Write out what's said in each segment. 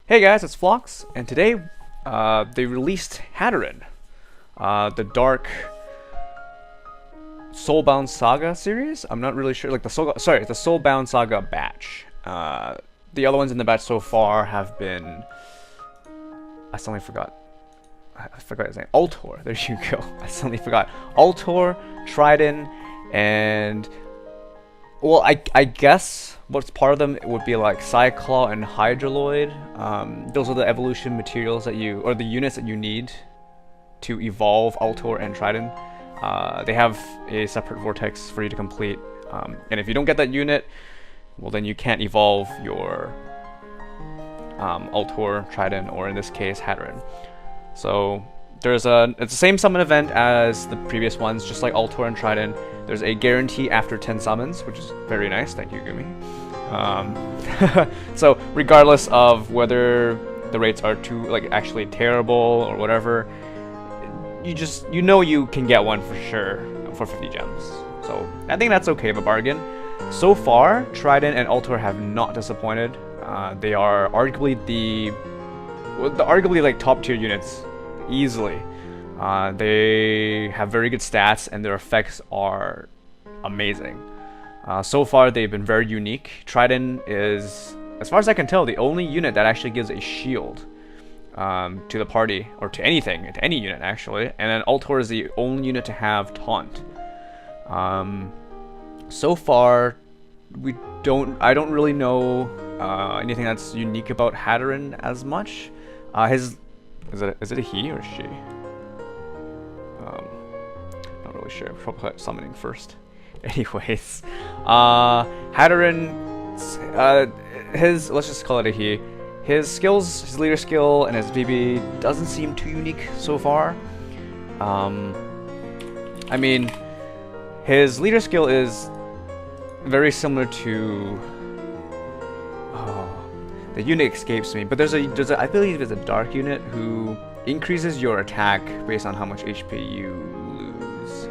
Hey guys, it's Flawkes, and today they released Hatteran, the dark Soulbound Saga series. I'm not really sure, like the Soulbound Saga batch. The other ones in the batch so far have been, I suddenly forgot. I forgot his name. Altor. There you go. I suddenly forgot. Altor, Trident, and well, I guess what's part of them would be like Cyclaw and Hydroloid. Those are the evolution materials that you, or the units that you need to evolve Altor and Trident. They have a separate vortex for you to complete, and if you don't get that unit, well then you can't evolve your Altor, Trident, or in this case Hatteran. So it's the same summon event as the previous ones, just like Altor and Trident. There's a guarantee after 10 summons, which is very nice. Thank you, Gumi. So regardless of whether the rates are actually terrible or whatever, you know you can get one for sure for 50 gems. So I think that's okay of a bargain. So far, Trident and Altor have not disappointed. They are arguably the like top tier units, easily. They have very good stats and their effects are amazing. So far they've been very unique. Trident is, as far as I can tell, the only unit that actually gives a shield to the party, or to anything, to any unit actually. And then Altor is the only unit to have taunt. So far I don't really know anything that's unique about Hatteran as much. Is it a he or she? Not really sure. Probably summoning first. Anyways, Hatteran, let's just call it a he. His skills, his leader skill, and his BB doesn't seem too unique so far. I mean, his leader skill is very similar to. The unit escapes me, but there's I believe there's a dark unit who increases your attack based on how much HP you lose.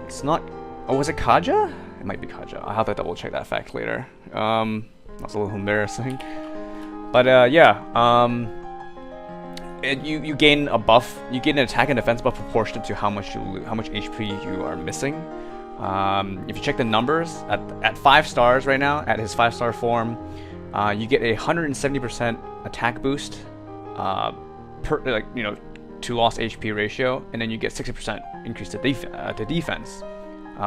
It's not. Oh, was it Kaja? It might be Kaja. I'll have to double check that fact later. That's a little embarrassing. But yeah, you gain a buff. You gain an attack and defense buff proportionate to how much HP you are missing. If you check the numbers at 5 stars right now, at his 5-star form, you get a 170% attack boost to lost HP ratio, and then you get 60% increase to defense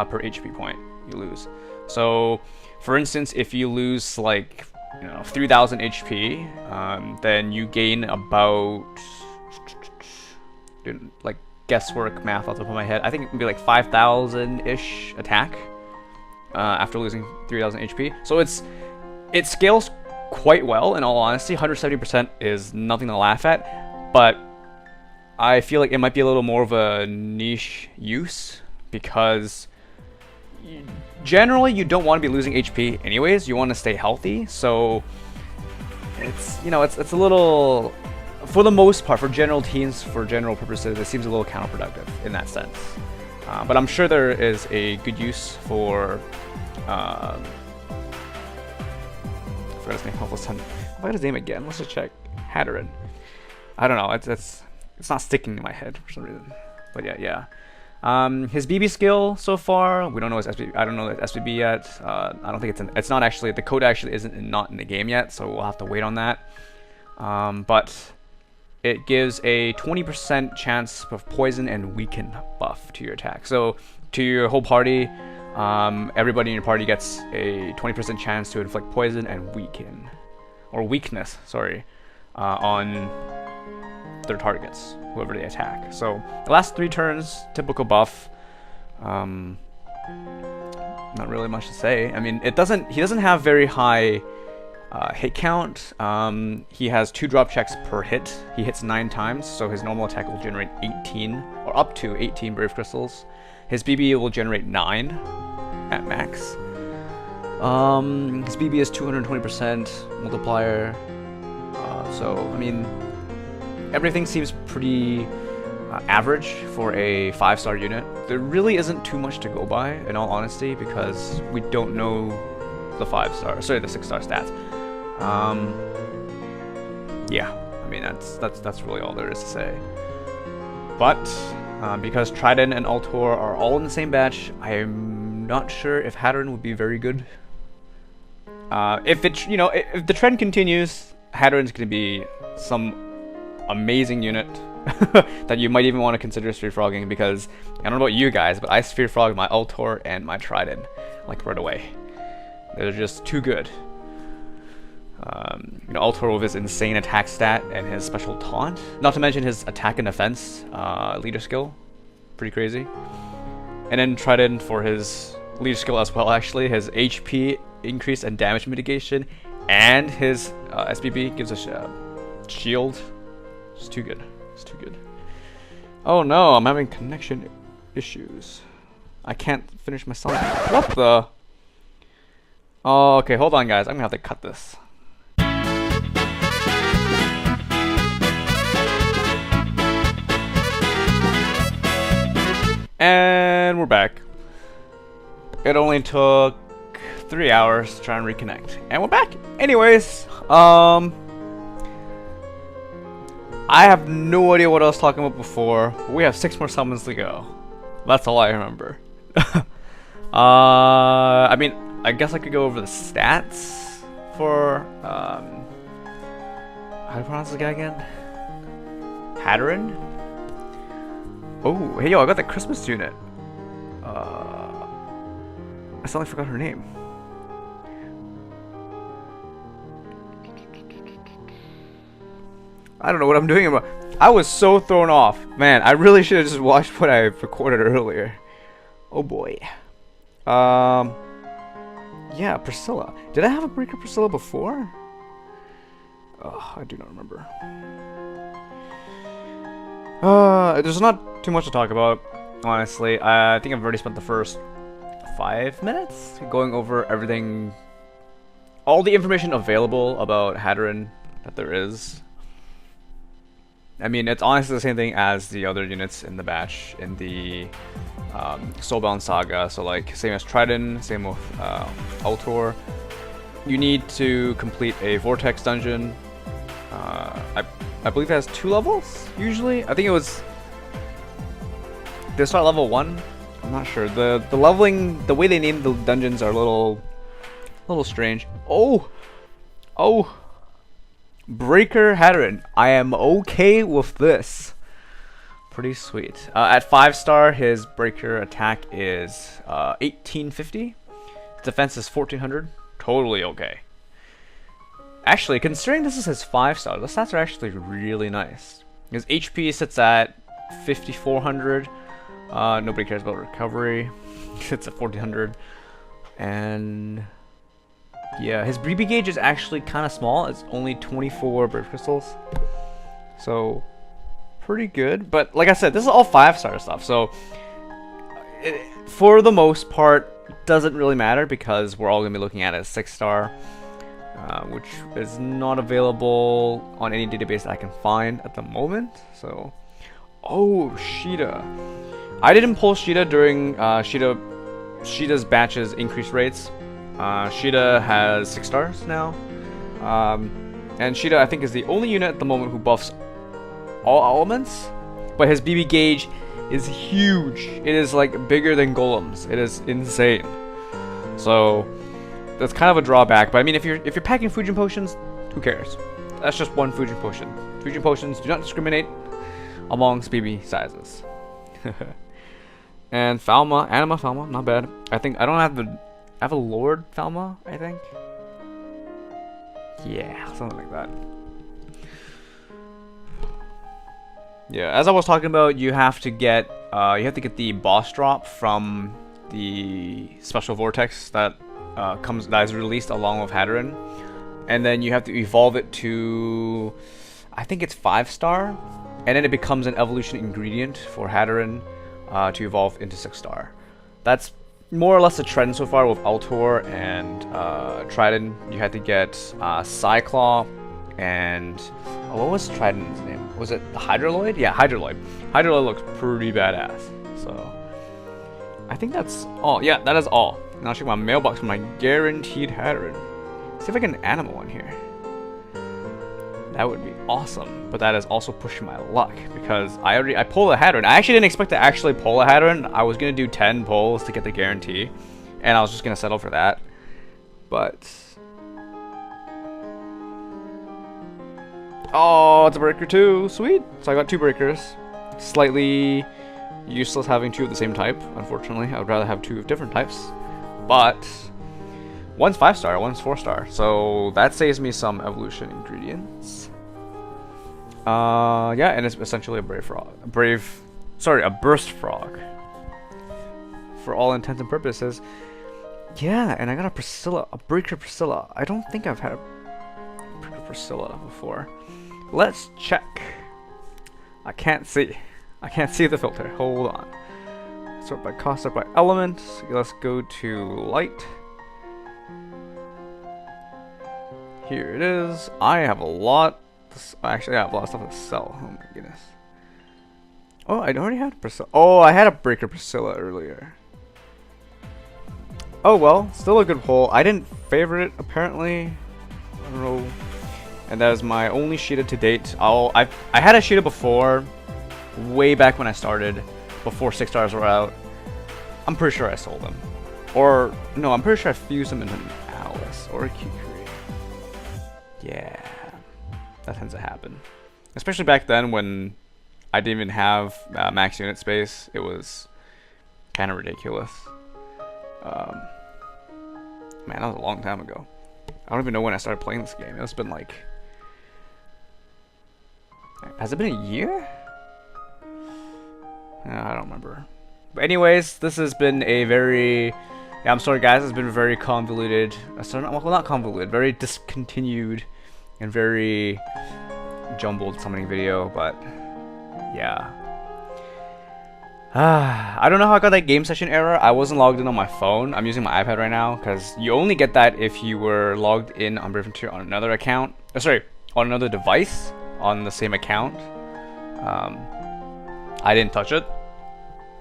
per HP point you lose. So, for instance, if you lose 3,000 HP, then you gain about guesswork math off the top of my head. I think it would be like 5,000-ish attack after losing 3,000 HP. So it scales quite well, in all honesty. 170% is nothing to laugh at, but I feel like it might be a little more of a niche use, because generally you don't want to be losing HP anyways. You want to stay healthy, so it's a little, for the most part, for general teams, for general purposes, it seems a little counterproductive in that sense. But I'm sure there is a good use for I forgot his name all of a sudden. I forgot his name again. Let's just check. Hatteran. I don't know. It's not sticking in my head for some reason. But yeah. His BB skill so far, we don't know his SBB. I don't know his SBB yet. I don't think it's not actually, the code actually isn't not in the game yet, so we'll have to wait on that. But it gives a 20% chance of poison and weaken buff to your attack. So to your whole party, everybody in your party gets a 20% chance to inflict poison and weakness, on their targets, whoever they attack. So the last 3 turns, typical buff. Not really much to say. I mean, he doesn't have very high hit count. He has 2 drop checks per hit. He hits 9 times, so his normal attack will generate 18, or up to 18 brave crystals. His BB will generate 9 at max. His BB is 220% multiplier. So I mean, everything seems pretty average for a 5-star unit. There really isn't too much to go by, in all honesty, because we don't know the 6-star stats. yeah, I mean that's really all there is to say. But because Trident and Altor are all in the same batch, I'm not sure if Hatteran would be very good. If the trend continues, Hatteran's gonna be some amazing unit that you might even want to consider sphere frogging, because I don't know about you guys, but I sphere frog my Altor and my Trident like right away. They're just too good. Altor with his insane attack stat and his special taunt, not to mention his attack and defense leader skill, pretty crazy. And then Trident for his leader skill as well, actually, his HP increase and damage mitigation, and his SBB gives us shield. It's too good. It's too good. Oh no, I'm having connection issues. I can't finish my song. What the? Oh, okay, hold on guys, I'm gonna have to cut this. And we're back. It only took 3 hours to try and reconnect. And we're back! Anyways, I have no idea what I was talking about before. We have 6 more summons to go. That's all I remember. I mean, I guess I could go over the stats for, how do you pronounce this guy again? Hadaron? Oh, hey yo, I got that Christmas unit. I suddenly forgot her name. I don't know what I'm doing about. I was so thrown off. Man, I really should have just watched what I recorded earlier. Oh boy. Yeah, Priscilla. Did I have a Breaker Priscilla before? Oh, I do not remember. There's not too much to talk about, honestly. I think I've already spent the first 5 minutes going over everything, all the information available about Hatteran that there is. I mean, it's honestly the same thing as the other units in the batch, in the Soulbound Saga. So like, same as Trident, same with Altor. You need to complete a Vortex dungeon. I believe it has 2 levels, usually. I think it was... Did it start level 1? I'm not sure. The leveling, the way they name the dungeons are a little strange. Oh! Breaker Hatteran. I am okay with this. Pretty sweet. At 5-star, his breaker attack is 1850. His defense is 1400. Totally okay. Actually, considering this is his 5-star, the stats are actually really nice. His HP sits at 5400. Nobody cares about recovery. It's at 1400. And yeah, his BB gauge is actually kind of small. It's only 24 brave crystals. So pretty good. But like I said, this is all 5-star stuff. So for the most part, doesn't really matter because we're all going to be looking at it as 6-star. Which is not available on any database that I can find at the moment. So, oh, Sheeta. I didn't pull Sheeta during Sheeta's batch's increase rates. Sheeta has 6 stars now. And Sheeta, I think, is the only unit at the moment who buffs all elements. But his BB gauge is huge. It is like bigger than Golem's. It is insane. So that's kind of a drawback, but I mean, if you're packing Fujin potions, who cares? That's just one Fujin potion. Fujin potions do not discriminate amongst BB sizes. And Falma, Anima Falma, not bad. I think I don't have I have a Lord Falma, I think. Yeah, something like that. Yeah, as I was talking about, you have to get the boss drop from the special vortex that that is released along with Hatteran, and then you have to evolve it to, I think it's 5-star, and then it becomes an evolution ingredient for Hatteran to evolve into 6-star. That's more or less the trend so far with Altor and Trident. You had to get Sigh and what was Trident's name? Was it the Hydroloid? Yeah, Hydroloid. Hydroloid looks pretty badass. So I think that's all. Yeah, that is all. Now I'll check my mailbox for my guaranteed Hatteran. See if I get an animal in here. That would be awesome, but that is also pushing my luck because I pulled a Hatteran. I actually didn't expect to actually pull a Hatteran. I was gonna do 10 pulls to get the guarantee, and I was just gonna settle for that. But oh, it's a breaker too. Sweet. So I got 2 breakers. Slightly useless having 2 of the same type. Unfortunately, I would rather have 2 of different types. But one's 5-star, one's 4-star, so that saves me some evolution ingredients. Yeah, and it's essentially a brave frog. A burst frog. For all intents and purposes. Yeah, and I got a Priscilla, a breaker Priscilla. I don't think I've had a breaker Priscilla before. Let's check. I can't see. I can't see the filter. Hold on. Sort by cost, sort by element. Let's go to light. Here it is. I have a lot. Actually, I have a lot of stuff to sell. Oh my goodness. Oh, I already had a Priscilla. Oh, I had a breaker Priscilla earlier. Oh well, still a good pull. I didn't favorite it apparently. I don't know. And that is my only Sheeta to date. I had a Sheeta before, way back when I started, before 6 stars were out. I'm pretty sure I sold them. Or no, I'm pretty sure I fused them into an Alice or a Kukri. Yeah, that tends to happen. Especially back then when I didn't even have max unit space. It was kind of ridiculous. Man, that was a long time ago. I don't even know when I started playing this game. It's been like... Has it been a year? I don't remember. But anyways, this has been a very... Yeah, I'm sorry guys, it's been very convoluted. Well, not convoluted, very discontinued and very jumbled summoning video, but yeah. I don't know how I got that game session error. I wasn't logged in on my phone. I'm using my iPad right now because you only get that if you were logged in on Brave Frontier on another account. Oh, sorry, on another device on the same account. I didn't touch it,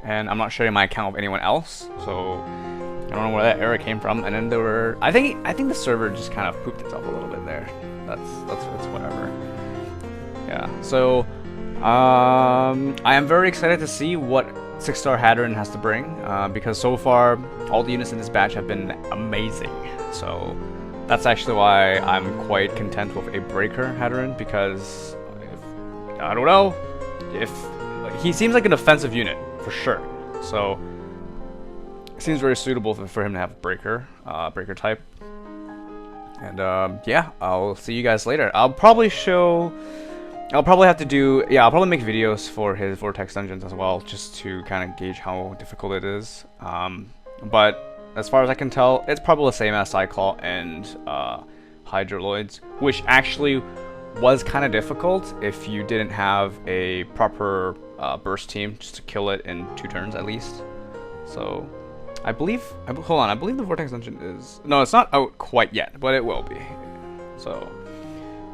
and I'm not sharing my account with anyone else, so I don't know where that error came from. And then there were, I think the server just kind of pooped itself a little bit there. That's it's whatever. Yeah. So I am very excited to see what 6-star Hatteran has to bring, because so far all the units in this batch have been amazing. So that's actually why I'm quite content with a breaker Hatteran, because I don't know if he seems like an offensive unit for sure. So it seems very suitable for him to have breaker type. And yeah, I'll see you guys later. I'll probably have to do, yeah, I'll probably make videos for his Vortex dungeons as well, just to kind of gauge how difficult it is. But as far as I can tell, it's probably the same as Cyclaw and Hydroloids, which actually was kind of difficult if you didn't have a proper burst team just to kill it in 2 turns at least. So I believe, hold on, I believe the Vortex dungeon is, no, it's not out quite yet, but it will be. So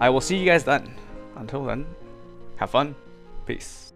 I will see you guys then. Until then, have fun. Peace.